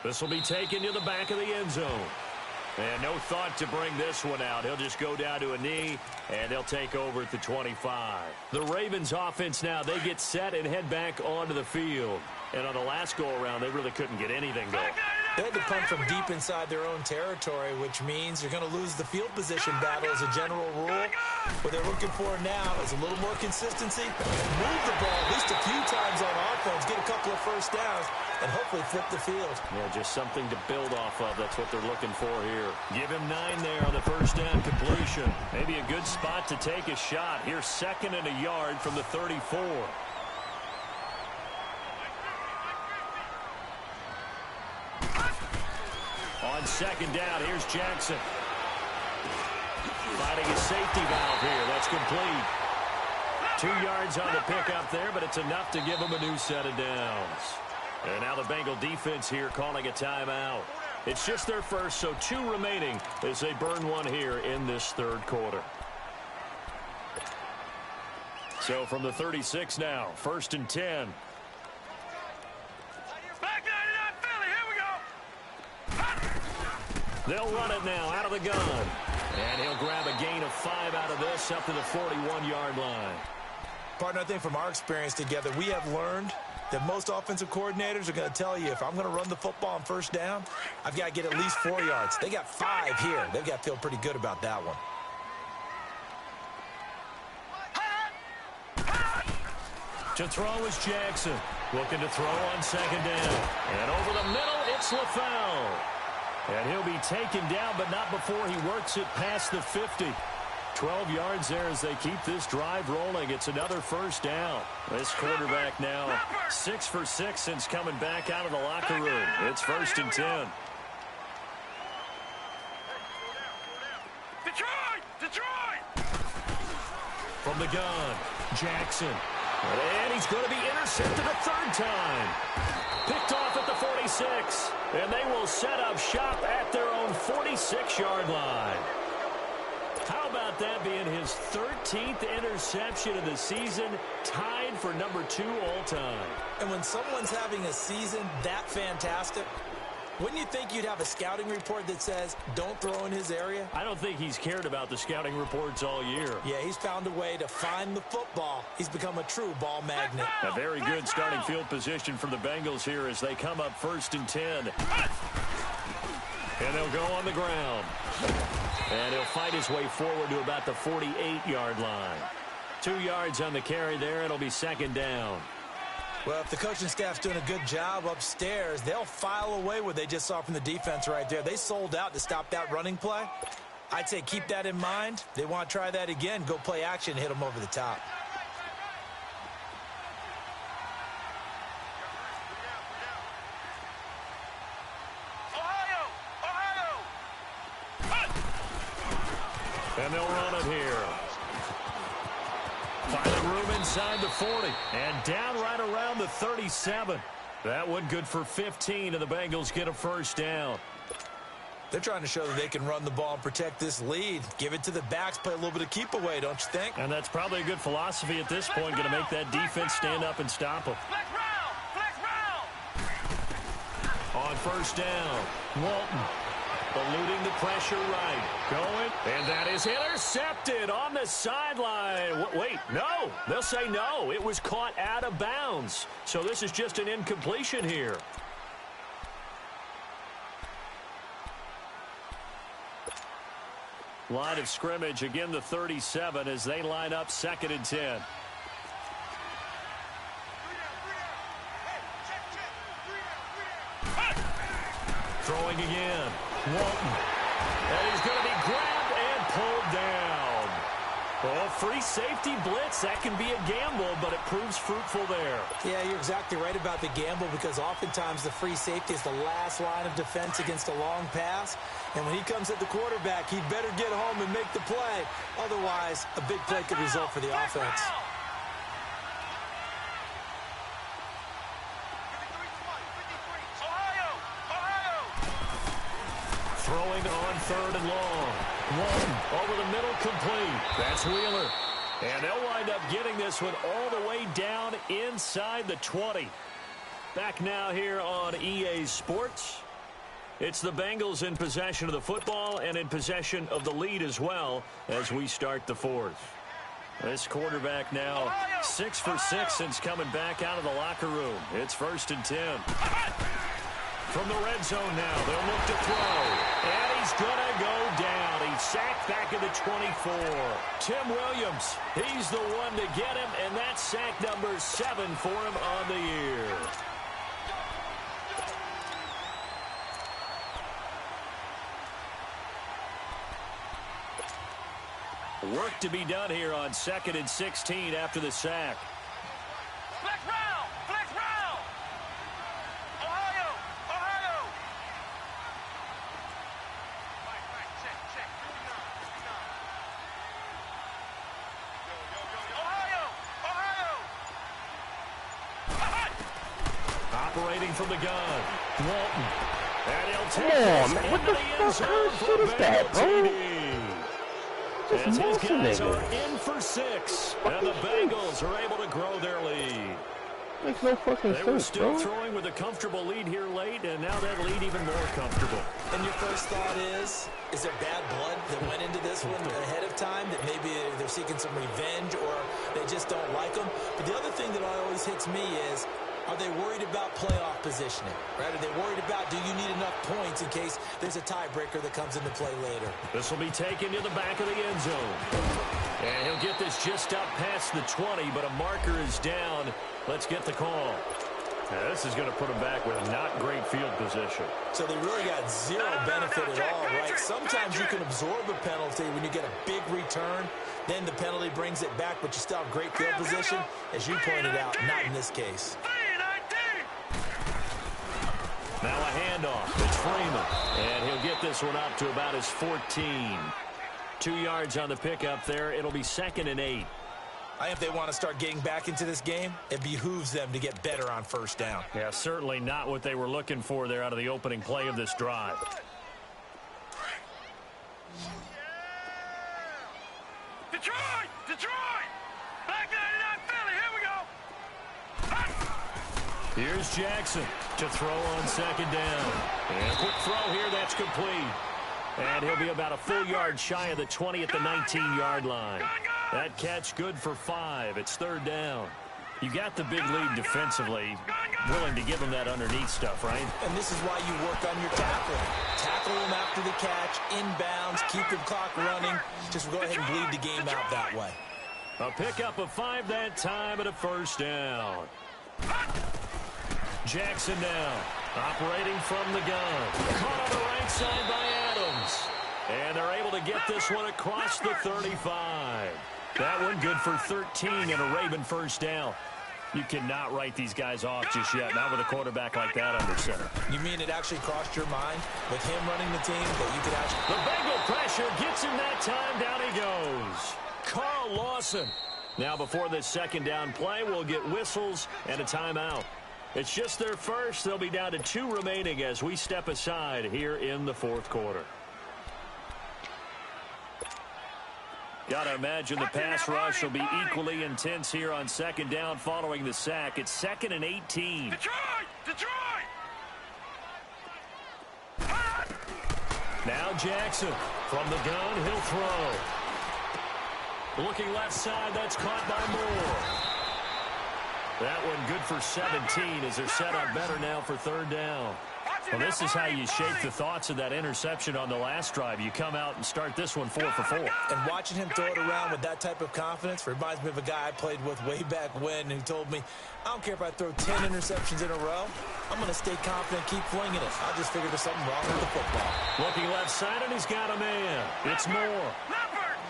This will be taken to the back of the end zone. And no thought to bring this one out. He'll just go down to a knee, and they'll take over at the 25. The Ravens offense now, they get set and head back onto the field. And on the last go-around, they really couldn't get anything going. They had to punt from deep inside their own territory, which means you're going to lose the field position battle as a general rule. What they're looking for now is a little more consistency, move the ball at least a few times on offense, get a couple of first downs, and hopefully flip the field. Yeah, just something to build off of. That's what they're looking for here. Give him 9 there on the first down completion. Maybe a good spot to take a shot. Here's 2nd and a yard from the 34. On 2nd down, here's Jackson. Finding a safety valve here. That's complete. 2 yards on the pickup there, but it's enough to give them a new set of downs. And now the Bengal defense here calling a timeout. It's just their first, so 2 remaining as they burn one here in this 3rd quarter. So from the 36 now, 1st and 10. They'll run it now out of the gun. And he'll grab a gain of 5 out of this up to the 41-yard line. Partner, I think from our experience together, we have learned that most offensive coordinators are going to tell you, if I'm going to run the football on first down, I've got to get at least 4 yards. They got 5 here. They've got to feel pretty good about that one. To throw is Jackson. Looking to throw on 2nd down. And over the middle, it's LaFell. And he'll be taken down, but not before he works it past the 50. 12 yards there as they keep this drive rolling. It's another first down. This quarterback now 6 for 6 since coming back out of the locker room. It's 1st and 10. Detroit! From the gun, Jackson. And he's going to be intercepted a 3rd time. Picked off at the 46. And they will set up shop at their own 46-yard line. How about that being his 13th interception of the season, tied for number 2 all-time. And when someone's having a season that fantastic, wouldn't you think you'd have a scouting report that says, don't throw in his area? I don't think he's cared about the scouting reports all year. Yeah, he's found a way to find the football. He's become a true ball magnet. A very good starting field position for the Bengals here as they come up 1st and 10. And they'll go on the ground. And he'll fight his way forward to about the 48-yard line. 2 yards on the carry there. It'll be 2nd down. Well, if the coaching staff's doing a good job upstairs, they'll file away what they just saw from the defense right there. They sold out to stop that running play. I'd say keep that in mind. They want to try that again. Go play action, hit them over the top. And they'll run it here. Finding room inside the 40. And down right around the 37. That one good for 15, and the Bengals get a first down. They're trying to show that they can run the ball and protect this lead. Give it to the backs, play a little bit of keep away, don't you think? And that's probably a good philosophy at this point, going to make that defense stand up and stop them. On first down, Walton. Eluding the pressure right. Going. And that is intercepted on the sideline. Wait, no. They'll say no. It was caught out of bounds. So this is just an incompletion here. Line of scrimmage, again the 37 as they line up 2nd and 10. Throwing again. Walton. And he's going to be grabbed and pulled down. Well, free safety blitz, that can be a gamble, but it proves fruitful there. Yeah, you're exactly right about the gamble because oftentimes the free safety is the last line of defense against a long pass. And when he comes at the quarterback, he'd better get home and make the play. Otherwise, a big play could result for the offense. Throwing on 3rd and long. One over the middle, complete. That's Wheeler. And they'll wind up getting this one all the way down inside the 20. Back now here on EA Sports. It's the Bengals in possession of the football and in possession of the lead as well as we start the 4th. This quarterback now 6 for 6 since coming back out of the locker room. It's 1st and 10. From the red zone now, they'll look to throw. And he's going to go down. He's sacked back at the 24. Tim Williams, he's the one to get him, and that's sack number 7 for him on the year. Work to be done here on 2nd and 16 after the sack. Flex round! Flex round! Ohio! Ohio! Check. Ohio! Operating from the gun. Walton. And he'll take Come on, what the fuck kind of shit is that, bro? As his guys are in for 6, and the Bengals are able to grow their lead. Makes no fucking sense, They were still bro. throwing with a comfortable lead here late, and now that lead even more comfortable. And your first thought is there bad blood that went into this one ahead of time, that maybe they're seeking some revenge or they just don't like them? But the other thing that always hits me is, are they worried about playoff positioning? Right? Are they worried about, do you need enough points in case there's a tiebreaker that comes into play later? This will be taken to the back of the end zone. And he'll get this just up past the 20, but a marker is down. Let's get the call. Now, this is going to put him back with not great field position. So they really got zero benefit at all, right? Sometimes you can absorb a penalty when you get a big return. Then the penalty brings it back, but you still have great field position. As you pointed out, not in this case. Now a handoff. It's Freeman. And he'll get this one up to about his 14. 2 yards on the pickup there. It'll be 2nd and 8. I think if they want to start getting back into this game, it behooves them to get better on 1st down. Yeah, certainly not what they were looking for there out of the opening play of this drive. Detroit! Back 99 Philly, here we go! Here's Jackson to throw on 2nd down. And a quick throw here, that's complete. And he'll be about a full yard shy of the 20 at the 19-yard line. That catch good for 5. It's 3rd down. You got the big lead defensively, willing to give them that underneath stuff, right? And this is why you work on your tackling. Tackle them after the catch, inbounds, keep the clock running. Just go ahead and bleed the game out that way. A pickup of 5 that time and a 1st down. Jackson now, operating from the gun. Caught on the right side by Adams. And they're able to get this one across the 35. That one good for 13 and a Raven 1st down. You cannot write these guys off just yet, not with a quarterback like that under center. You mean it actually crossed your mind with him running the team that you could actually... The Bengal pressure gets him that time. Down he goes. Carl Lawson. Now before this 2nd down play, we'll get whistles and a timeout. It's just their first. They'll be down to 2 remaining as we step aside here in the 4th quarter. Gotta imagine the pass rush will be equally intense here on 2nd down following the sack. It's 2nd and 18. Detroit! Now Jackson from the gun, he'll throw. Looking left side, that's caught by Moore. That one good for 17 as they're set up better now for 3rd down. Well, this is how you shape the thoughts of that interception on the last drive. You come out and start this one 4 for 4. And watching him throw it around with that type of confidence reminds me of a guy I played with way back when who told me, I don't care if I throw 10 interceptions in a row. I'm going to stay confident, keep flinging it. I just figured there's something wrong with the football. Looking left side, and he's got a man. It's Moore.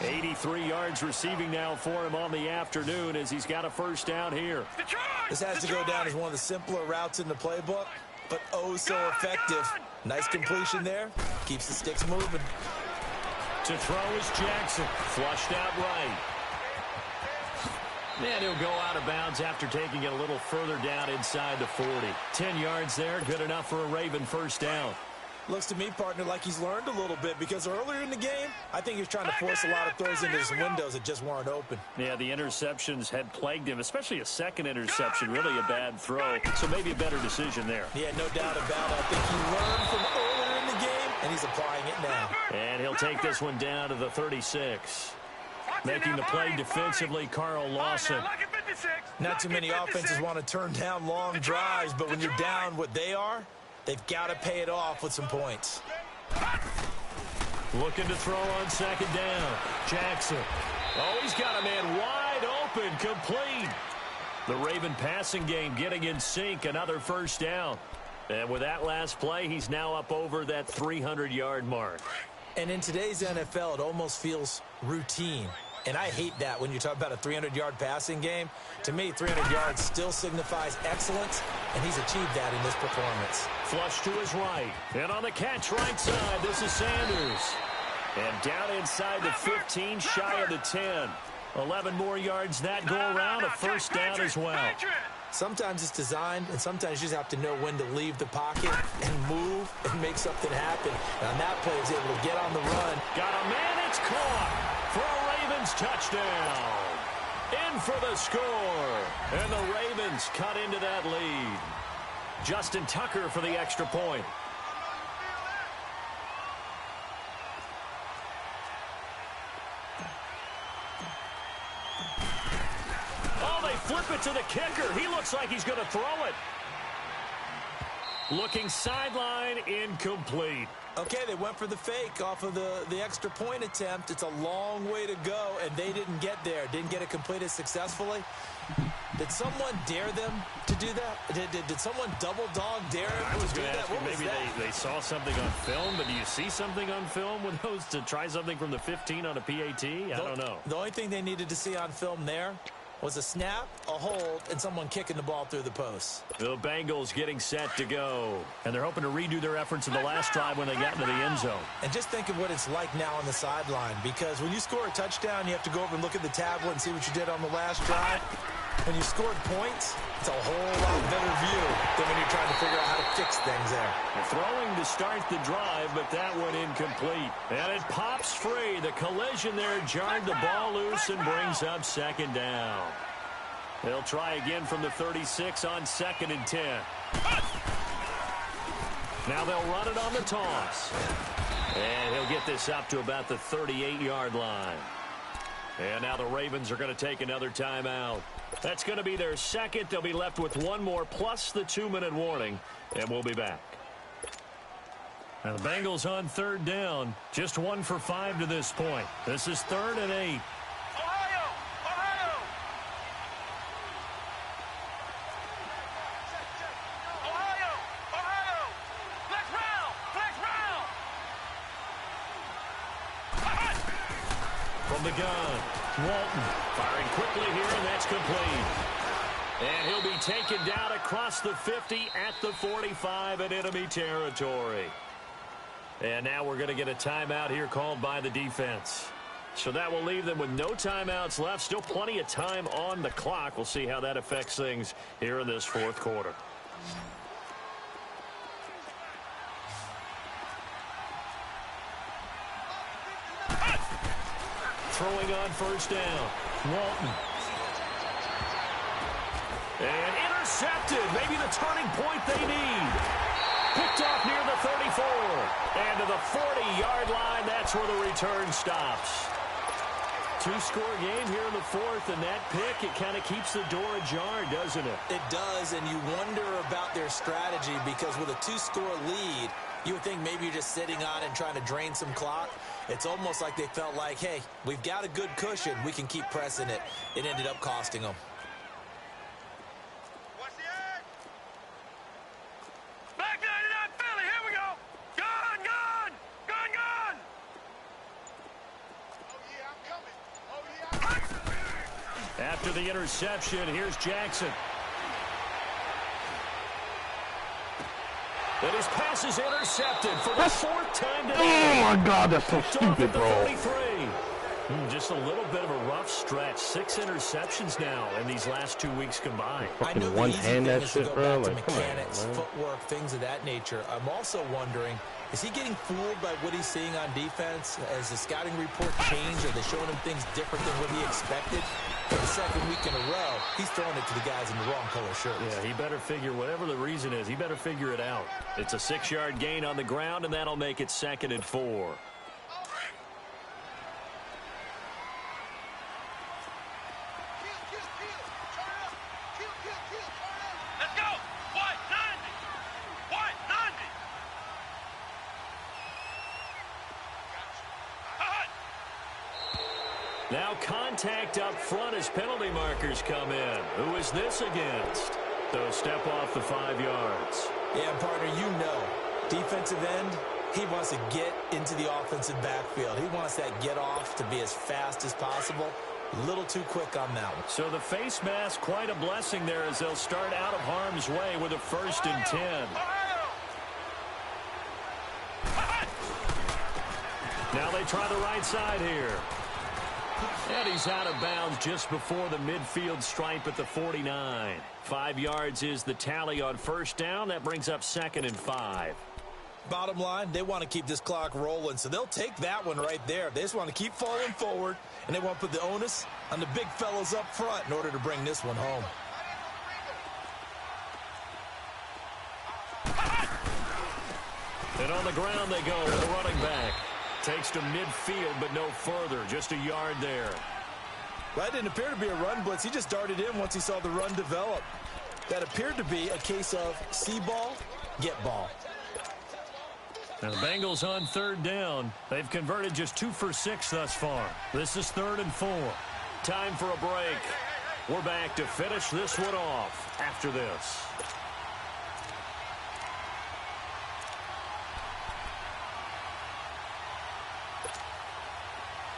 83 yards receiving now for him on the afternoon as he's got a 1st down here. This has to go down as one of the simpler routes in the playbook, but oh so effective. Nice completion there. Keeps the sticks moving. To throw is Jackson. Flushed out right. And he'll go out of bounds after taking it a little further down inside the 40. 10 yards there, good enough for a Raven 1st down. Looks to me, partner, like he's learned a little bit because earlier in the game, I think he was trying to force a lot of throws into his windows that just weren't open. Yeah, the interceptions had plagued him, especially a second interception, really a bad throw. So maybe a better decision there. Yeah, no doubt about it. I think he learned from earlier in the game, and he's applying it now. And he'll take this one down to the 36. Making the play defensively, Carl Lawson. Not too many offenses want to turn down long drives, but when you're down what they are, they've got to pay it off with some points. Looking to throw on second down. Jackson. Oh, he's got a man wide open, complete. The Raven passing game getting in sync, another first down. And with that last play, he's now up over that 300-yard mark. And in today's NFL, it almost feels routine. And I hate that when you talk about a 300-yard passing game. To me, 300 yards still signifies excellence, and he's achieved that in this performance. Flush to his right. And on the catch right side, this is Sanders. And down inside the 15, shy of the 10. 11 more yards that go around, a first down as well. Sometimes it's designed, and sometimes you just have to know when to leave the pocket and move and make something happen. And on that play, he was able to get on the run. Got a man, it's caught for a Ravens touchdown. In for the score. And the Ravens cut into that lead. Justin Tucker for the extra point. Flip it to the kicker. He looks like he's going to throw it. Looking sideline, incomplete. Okay, they went for the fake off of the extra point attempt. It's a long way to go, and they didn't get there. Didn't get it completed successfully. Did someone dare them to do that? Did someone double dog dare them? I was going to ask you, maybe they saw something on film, but do you see something on film with those to try something from the 15 on a PAT? I don't know. The only thing they needed to see on film there was a snap, a hold, and someone kicking the ball through the post. The Bengals getting set to go. And they're hoping to redo their efforts in the last drive when they got into the end zone. And just think of what it's like now on the sideline, because when you score a touchdown, you have to go over and look at the tablet and see what you did on the last drive. When you scored points, it's a whole lot better view than when you're trying to figure out how to fix things there. Throwing to start the drive, but that one incomplete. And it pops free. The collision there jarred the ball loose and brings up second down. They'll try again from the 36 on 2nd and 10. Now they'll run it on the toss. And he'll get this up to about the 38-yard line. And now the Ravens are going to take another timeout. That's going to be their second. They'll be left with one more plus the 2-minute warning. And we'll be back. Now the Bengals on 3rd down. Just 1 for 5 to this point. This is 3rd and 8. From the gun, Walton firing quickly here, and that's complete. And he'll be taken down across the 50 at the 45 in enemy territory. And now we're going to get a timeout here called by the defense. So that will leave them with no timeouts left. Still plenty of time on the clock. We'll see how that affects things here in this 4th quarter. Throwing on 1st down. Walton. And intercepted. Maybe the turning point they need. Picked off near the 34. And to the 40-yard line, that's where the return stops. 2-score game here in the 4th, and that pick, it kind of keeps the door ajar, doesn't it? It does, and you wonder about their strategy because with a 2-score lead, you would think maybe you're just sitting on it and trying to drain some clock. It's almost like they felt like, hey, we've got a good cushion. We can keep pressing it. It ended up costing them. Back 99 Philly, here we go. Gun, gun, gun, gun. Oh, yeah, I'm coming. Oh, yeah. After the interception, here's Jackson. And his pass is intercepted for the 4th time today. Oh, my God, that's so stupid, bro. Just a little bit of a rough stretch. 6 interceptions now in these last 2 weeks combined. I know one the easy hand thing that is shit, to go bro. back to Like, come on, mechanics, man. footwork, things of that nature. I'm also wondering, is he getting fooled by what he's seeing on defense? Has the scouting report changed? Are they showing him things different than what he expected? For the second week in a row, he's throwing it to the guys in the wrong color shirts. Yeah, he better figure, whatever the reason is, he better figure it out. It's a 6-yard gain on the ground, and that'll make it 2nd and 4. Let's go. White 90. White 90. Now contact up front as penalty markers come in. Who is this against? So step off the 5 yards. Yeah, partner, you know, defensive end, he wants to get into the offensive backfield. He wants that get off to be as fast as possible. A little too quick on that one. So the face mask, quite a blessing there as they'll start out of harm's way with a 1st and 10. Now they try the right side here. And he's out of bounds just before the midfield stripe at the 49. 5 yards is the tally on 1st down. That brings up 2nd and 5. Bottom line, they want to keep this clock rolling, so they'll take that one right there. They just want to keep falling forward, and they want to put the onus on the big fellows up front in order to bring this one home. And on the ground they go with a running back. Takes to midfield, but no further. Just a yard there. Well, that didn't appear to be a run blitz. He just darted in once he saw the run develop. That appeared to be a case of see ball, get ball. Now the Bengals on 3rd down. They've converted just 2 for 6 thus far. This is 3rd and 4. Time for a break. We're back to finish this one off after this.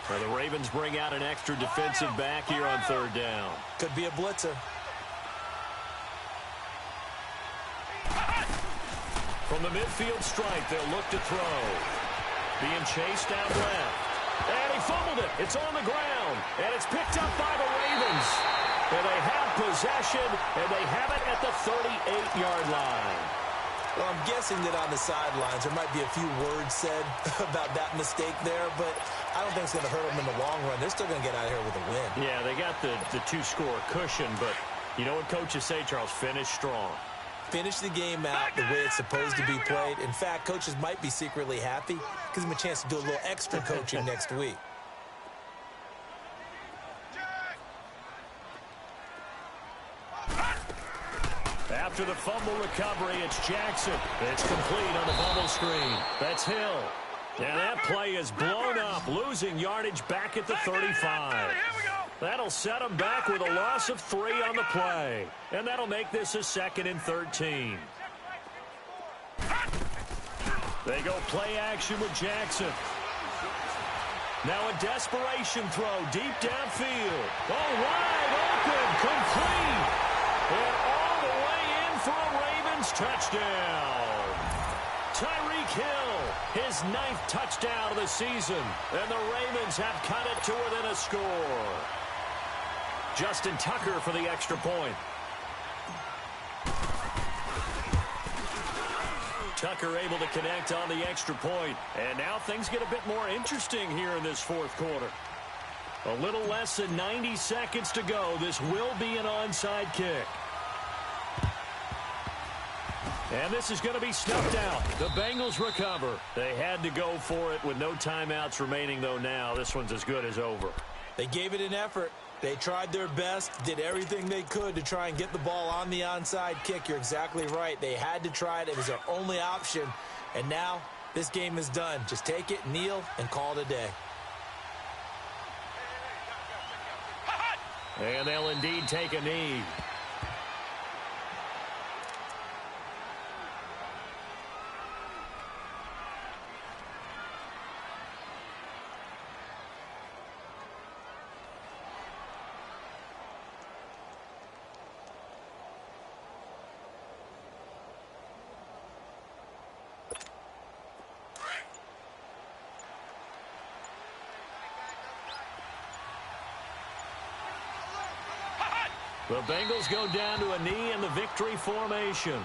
Well, the Ravens bring out an extra defensive back here on 3rd down. Could be a blitzer. From the midfield stripe, they'll look to throw. Being chased out left. And he fumbled it. It's on the ground. And it's picked up by the Ravens. And they have possession, and they have it at the 38-yard line. Well, I'm guessing that on the sidelines there might be a few words said about that mistake there, but I don't think it's going to hurt them in the long run. They're still going to get out of here with a win. Yeah, they got the 2-score cushion, but you know what coaches say, Charles? Finish strong. Finish the game out the way it's supposed to be played. In fact, coaches might be secretly happy. Gives them a chance to do a little extra coaching next week. After the fumble recovery, it's Jackson. It's complete on the bubble screen. That's Hill. And that play is blown up, losing yardage back at the 35. That'll set them back with a loss of 3 on the play. And that'll make this a 2nd and 13. They go play action with Jackson. Now a desperation throw deep downfield. Oh, wide open, complete. And all the way in for a Ravens touchdown. Tyreek Hill, his 9th touchdown of the season. And the Ravens have cut it to within a score. Justin Tucker for the extra point. Tucker able to connect on the extra point. And now things get a bit more interesting here in this 4th quarter. A little less than 90 seconds to go. This will be an onside kick. And this is going to be snuffed out. The Bengals recover. They had to go for it with no timeouts remaining, though now. This one's as good as over. They gave it an effort. They tried their best, did everything they could to try and get the ball on the onside kick. You're exactly right. They had to try it. It was their only option. And now this game is done. Just take it, kneel, and call it a day. And they'll indeed take a knee. The Bengals go down to a knee in the victory formation.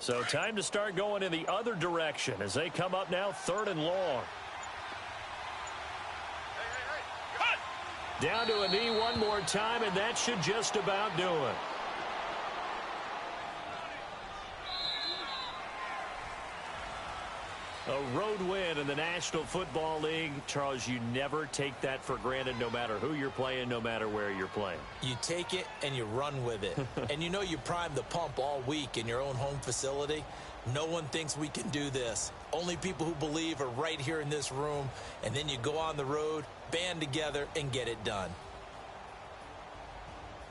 So time to start going in the other direction as they come up now 3rd and long. Down to a knee one more time, and that should just about do it. A road win in the National Football League. Charles, you never take that for granted no matter who you're playing, no matter where you're playing. You take it and you run with it. And you know you primed the pump all week in your own home facility. No one thinks we can do this. Only people who believe are right here in this room. And then you go on the road, band together, and get it done.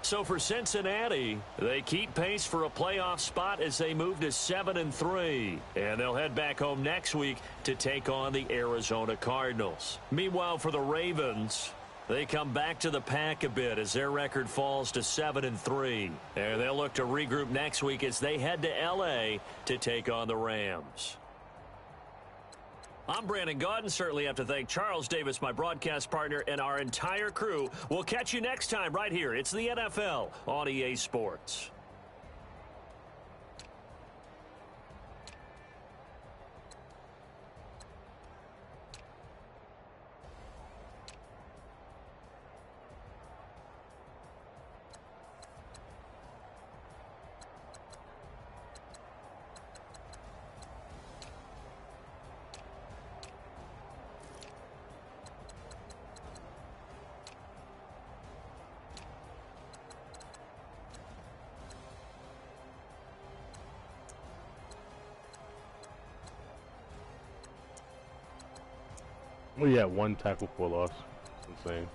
So for Cincinnati, they keep pace for a playoff spot as they move to 7-3. And they'll head back home next week to take on the Arizona Cardinals. Meanwhile, for the Ravens, they come back to the pack a bit as their record falls to 7-3. And they'll look to regroup next week as they head to L.A. to take on the Rams. I'm Brandon Gaudin. Certainly have to thank Charles Davis, my broadcast partner, and our entire crew. We'll catch you next time right here. It's the NFL on EA Sports. Well, yeah, 1 tackle for loss. That's insane.